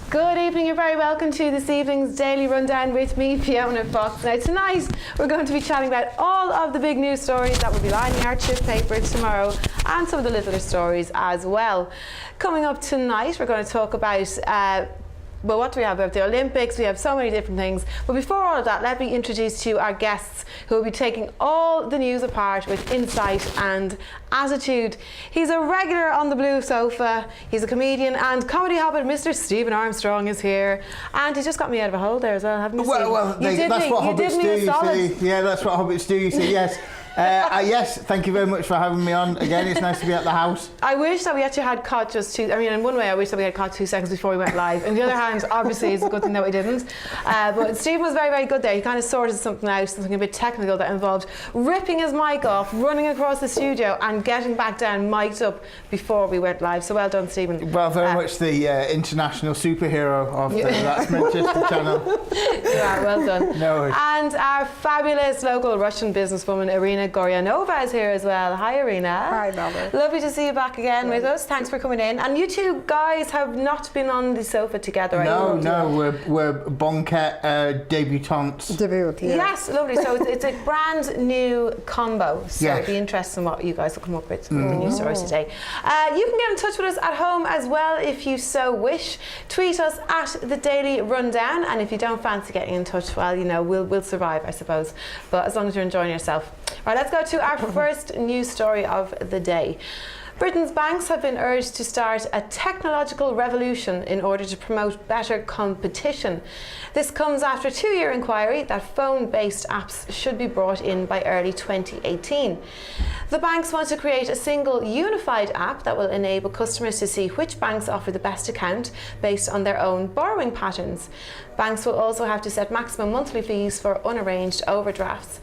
Good evening, you're very welcome to this evening's Daily Rundown with me, Fiona Fox. Now tonight we're going to be chatting about all of the big news stories that will be lining our chip paper tomorrow and some of the littler stories as well. Coming up tonight we're going to talk about well, what do we have? We have the Olympics, we have so many different things. But before all of that, let me introduce to you our guests who will be taking all the news apart with insight and attitude. He's a regular on the blue sofa, he's a comedian and comedy hobbit. Mr. Stephen Armstrong is here. And he just got me out of a hole there as well, haven't you? Well, that's what hobbits do, you see. Yeah, that's what hobbits do, you see, yes. Yes, thank you very much for having me on again. It's nice to be at the house. I wish that we actually had caught just two. I mean, in one way, I wish that we had caught 2 seconds before we went live. On the other hand, obviously, it's a good thing that we didn't. But Stephen was very, very good there. He kind of sorted something out, something a bit technical that involved ripping his mic off, running across the studio, and getting back down, mic'd up before we went live. So well done, Stephen. Well, very much the international superhero of That's Manchester channel. Yeah, well done. No worries. And our fabulous local Russian businesswoman, Irina Gorianova, is here as well. Hi, Irina. Hi, Barbara. Lovely to see you back again with us. Thanks for coming in. And you two guys have not been on the sofa together. No, we're banquet debutantes. Debut, yeah. Yes, lovely. So it's a brand new combo. So yes. it'd be interesting what you guys will come up with in the news stories today. You can get in touch with us at home as well if you so wish. Tweet us at the Daily Rundown, and if you don't fancy getting in touch, well, you know, we'll survive, I suppose. But as long as you're enjoying yourself. Right, let's go to our first news story of the day. Britain's banks have been urged to start a technological revolution in order to promote better competition. This comes after a 2-year inquiry that phone-based apps should be brought in by early 2018. The banks want to create a single unified app that will enable customers to see which banks offer the best account based on their own borrowing patterns. Banks will also have to set maximum monthly fees for unarranged overdrafts.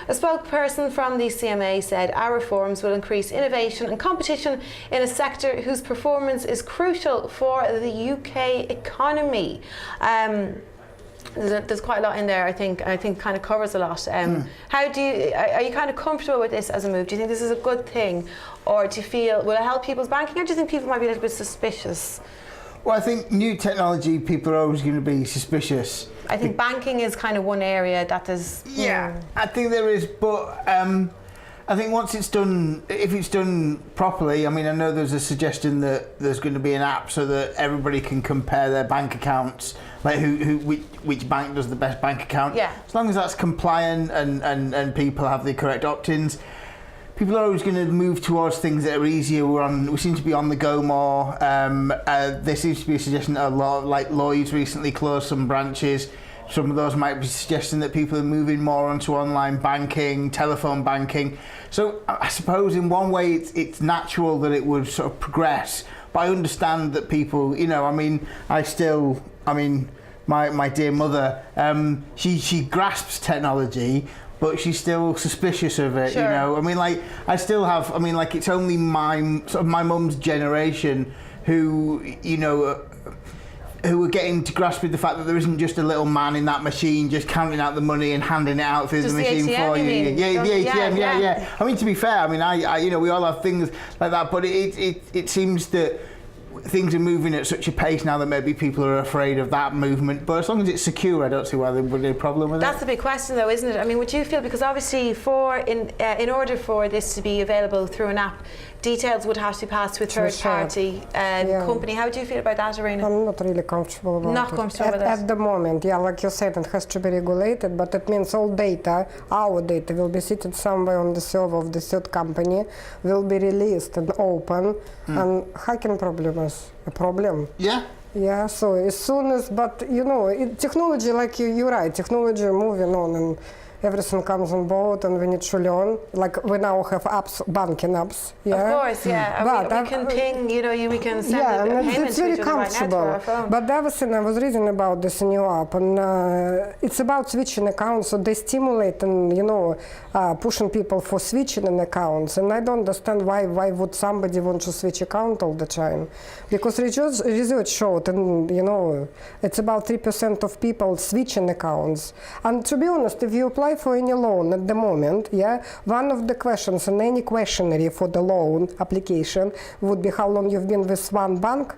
A spokesperson from the CMA said our reforms will increase innovation and competition in a sector whose performance is crucial for the UK economy. There's quite a lot in there, I think kind of covers a lot. How do you, are you kind of comfortable with this as a move? Do you think this is a good thing? Or do you feel, will it help people's banking? Or do you think people might be a little bit suspicious? Well, I think new technology, people are always going to be suspicious. I think banking is kind of one area that is... Yeah, I think there is, but I think once it's done, if it's done properly, I mean, I know there's a suggestion that there's going to be an app so that everybody can compare their bank accounts, like which bank does the best bank account. Yeah. As long as that's compliant and people have the correct opt-ins. People are always going to move towards things that are easier. We seem to be on the go more. There seems to be a suggestion that a lot, like Lloyd's recently closed some branches. Some of those might be suggesting that people are moving more onto online banking, telephone banking. So I suppose in one way it's natural that it would sort of progress. But I understand that people, you know, I mean, my dear mother, she grasps technology, but she's still suspicious of it, sure. You know. I mean, like, I still have, I mean, like, it's only my mum's generation who, you know, who are getting to grasp with the fact that there isn't just a little man in that machine just counting out the money and handing it out through just the machine ATM, for you. Yeah, the ATM, yeah. I mean, to be fair, I mean, I you know, we all have things like that, but it seems that things are moving at such a pace now that maybe people are afraid of that movement. But as long as it's secure, I don't see why there would be a problem with it. That's the big question, though, isn't it? I mean, would you feel, because obviously in order for this to be available through an app, details would have to be passed with third-party company. How do you feel about that, Irina? I'm not really comfortable about it. Not comfortable with it? At the moment, yeah, like you said, it has to be regulated, but it means all data, our data, will be seated somewhere on the server of the third company, will be released and open, and hacking problem is a problem. Yeah. Yeah, so as soon as, but you know, technology, like you're right, technology moving on and everything comes on board and we need to learn. Like we now have apps, banking apps. Yeah. Of course, yeah. But we can ping, you know, we can send a payment it's very comfortable. Right now to our phone. But the other thing I was reading about this new app, and it's about switching accounts. So they stimulate and, you know, pushing people for switching an accounts. And I don't understand why would somebody want to switch account all the time? Because research showed, and you know, it's about 3% of people switching accounts. And to be honest, if you apply for any loan at the moment, yeah, one of the questions in any questionnaire for the loan application would be how long you've been with one bank.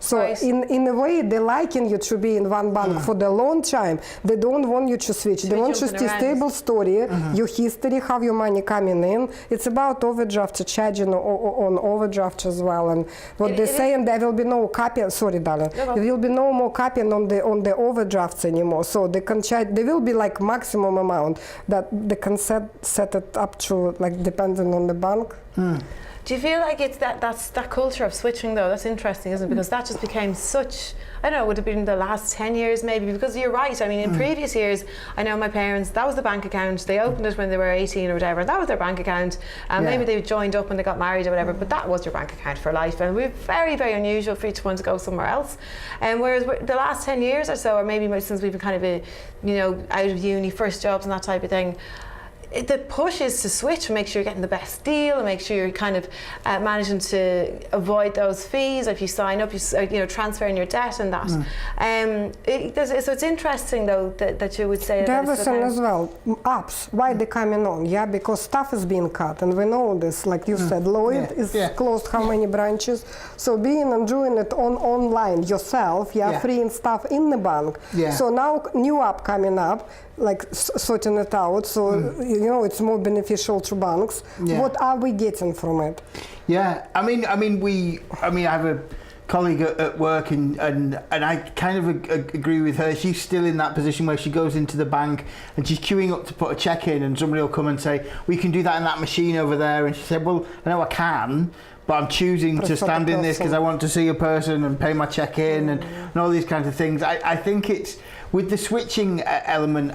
So Right. in a way, they're liking you to be in one bank for the long time. They don't want you to switch. They want you to jumping around. stable story, your history, how your money coming in. It's about overdraft charging on overdraft as well. And what they're saying, there will be no capping. Sorry, darling. No. There will be no more capping on the overdrafts anymore. So they can charge. There will be like maximum amount that they can set it up to, like depending on the bank. Do you feel like it's that culture of switching though? That's interesting, isn't it? Because that just became such, I don't know, would have been the last 10 years maybe, because you're right. I mean, in previous years, I know my parents, that was the bank account. They opened it when they were 18 or whatever. That was their bank account. Maybe they joined up when they got married or whatever, but that was your bank account for life. And we're very, very unusual for each one to go somewhere else. And whereas the last 10 years or so, or maybe since we've been kind of, out of uni, first jobs and that type of thing, the push is to switch and make sure you're getting the best deal and make sure you're kind of managing to avoid those fees. If you sign up, transferring your debt and that. So it's interesting though that you would say The that other it's thing about- as well, apps, why they coming on? Yeah, because stuff is being cut, and we know this. Like you said, Lloyd is closed how many branches. So being and doing it online yourself, freeing stuff in the bank. Yeah. So now new app coming up, like sorting it out. So it's more beneficial to banks. Yeah. What are we getting from it? Yeah, I mean, I have a colleague at work, and I kind of agree with her. She's still in that position where she goes into the bank and she's queuing up to put a check in, and somebody will come and say, "We can do that in that machine over there." And she said, "Well, I know I can, but I'm choosing to stand in this because I want to see a person and pay my check in and all these kinds of things." I think it's with the switching element,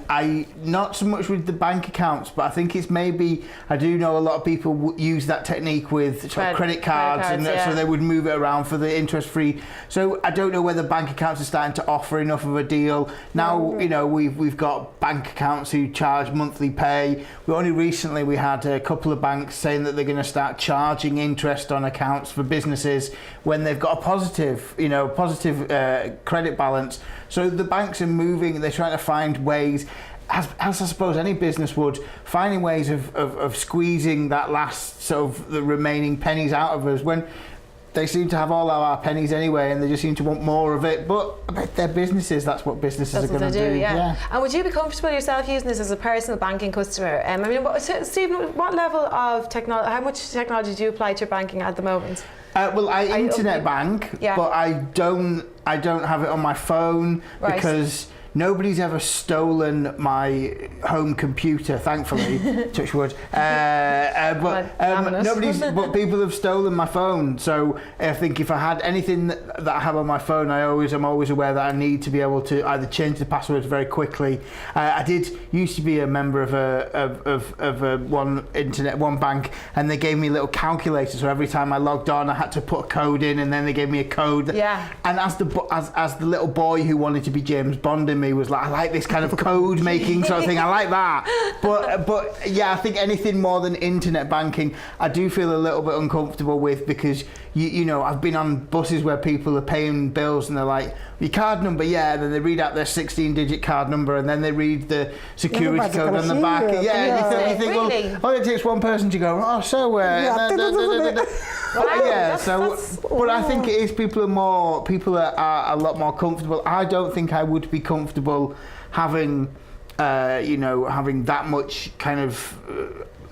not so much with the bank accounts, but I think it's maybe, I do know a lot of people use that technique with sort of credit cards, and so they would move it around for the interest free. So I don't know whether bank accounts are starting to offer enough of a deal. Now, we've got bank accounts who charge monthly pay. Only recently we had a couple of banks saying that they're going to start charging interest on accounts for businesses when they've got a positive credit balance. So the banks are moving, they're trying to find ways, as I suppose any business would, finding ways of squeezing that last sort of the remaining pennies out of us, when they seem to have all of our pennies anyway, and they just seem to want more of it. But I bet they're businesses, that's what businesses are going to do. Yeah. And would you be comfortable yourself using this as a personal banking customer? Stephen, what level of technology, how much technology do you apply to your banking at the moment? Well, I internet bank, but I don't have it on my phone because nobody's ever stolen my home computer, thankfully, touch wood. But people have stolen my phone. So I think if I had anything that I have on my phone, I'm always aware that I need to be able to either change the passwords very quickly. I did used to be a member of one bank, and they gave me a little calculator. So every time I logged on, I had to put a code in, and then they gave me a code. Yeah. And as the little boy who wanted to be James Bond in me was like, I like this kind of code making sort of thing. I like that. But yeah, I think anything more than internet banking, I do feel a little bit uncomfortable with, because I've been on buses where people are paying bills and they're like, your card number, and then they read out their 16-digit card number, and then they read the security code on the back. You think, really? well, it takes one person to go, but I think it is people are a lot more comfortable. I don't think I would be comfortable having that much kind of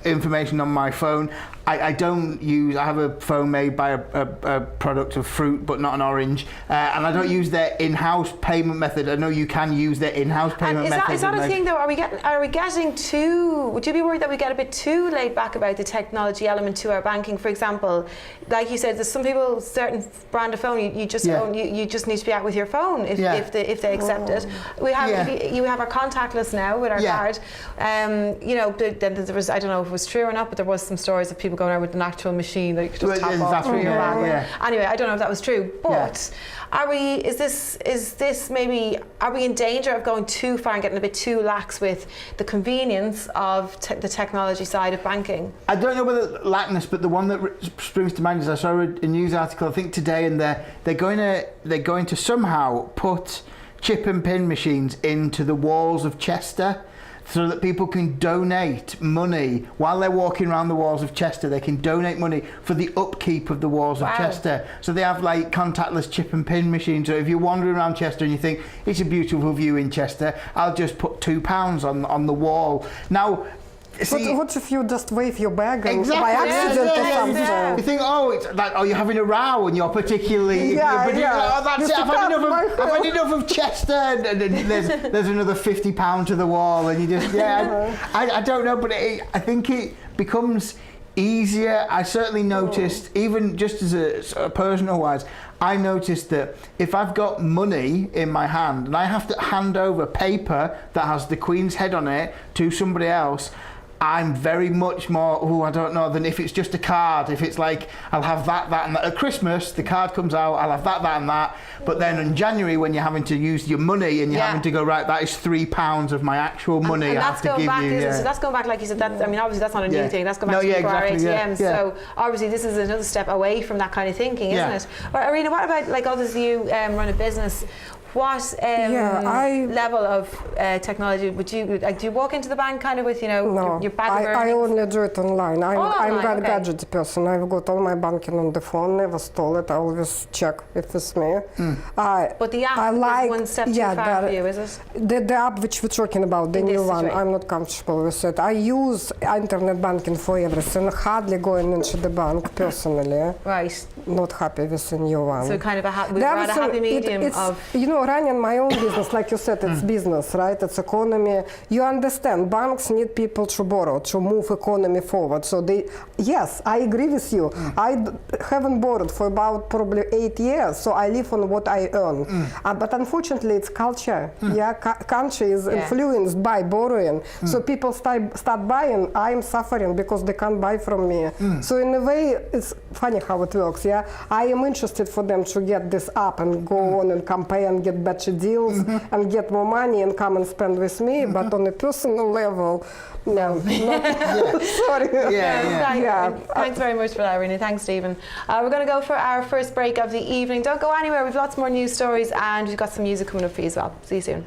information on my phone. I have a phone made by a product of fruit, but not an orange, and I don't use their in-house payment method. I know you can use their in-house payment method. Is that a thing though? Are we getting too? Would you be worried that we get a bit too laid back about the technology element to our banking? For example, like you said, there's some people, certain brand of phone, you just need to be out with your phone if they accept it. You have our contactless now with our card. Then there was, I don't know if it was true or not, but there was some stories of people going out with an actual machine that you could just tap off through your bag. Anyway, I don't know if that was true, but are we in danger of going too far and getting a bit too lax with the convenience of the technology side of banking? I don't know whether laxness, but the one that springs to mind is I saw a news article, I think today, and they're going to somehow put chip and pin machines into the walls of Chester. so that people can donate money while they're walking around the walls of Chester. They can donate money for the upkeep of the walls of Chester. So they have like contactless chip and pin machines. So if you're wandering around Chester and you think it's a beautiful view in Chester, I'll just put £2 on the wall. Now, see, what if you just wave your bag and exactly, by accident or something? You think, oh, it's like, oh, you're having a row and you're particularly, oh, that's it. I've had enough of Chester, and there's another £50 to the wall, and you just, I don't know, but I think it becomes easier. I certainly noticed, even just as a personal wise, I noticed that if I've got money in my hand and I have to hand over paper that has the Queen's head on it to somebody else, I'm very much more, I don't know, than if it's just a card. If it's like, I'll have that, and that. At Christmas, the card comes out, I'll have that, and that. But then in January, when you're having to use your money and you're having to go, right, that is £3 of my actual money and I have to give you. So that's going back, like you said, that, I mean, obviously that's not a new thing. That's going back to our ATMs. So obviously this is another step away from that kind of thinking, isn't it? But Irina, what about, like, obviously you run a business. What level of technology would you like? Do you walk into the bank kind of with your bag of earnings? I only do it online. I'm a gadget person. I've got all my banking on the phone. Never stole it. I always check if it's me. But the app is one step too far for you, is it? The app which we're talking about, the new one, I'm not comfortable with it. I use internet banking for everything. Hardly going into the bank personally. Right. Not happy with the new one. So kind of a happy medium of. Running my own business, like you said, it's business, right? It's economy. You understand, banks need people to borrow, to move economy forward. So yes, I agree with you. I haven't borrowed for about probably 8 years, so I live on what I earn. But unfortunately, it's culture. Country is influenced by borrowing. So people start buying. I'm suffering because they can't buy from me. So in a way, it's funny how it works. I am interested for them to get this up and go on and campaign and get better deals and get more money and come and spend with me, but on a personal level, no. Sorry. Thanks very much for that, Irina. Thanks, Stephen. We're going to go for our first break of the evening. Don't go anywhere. We've lots more news stories and we've got some music coming up for you as well. See you soon.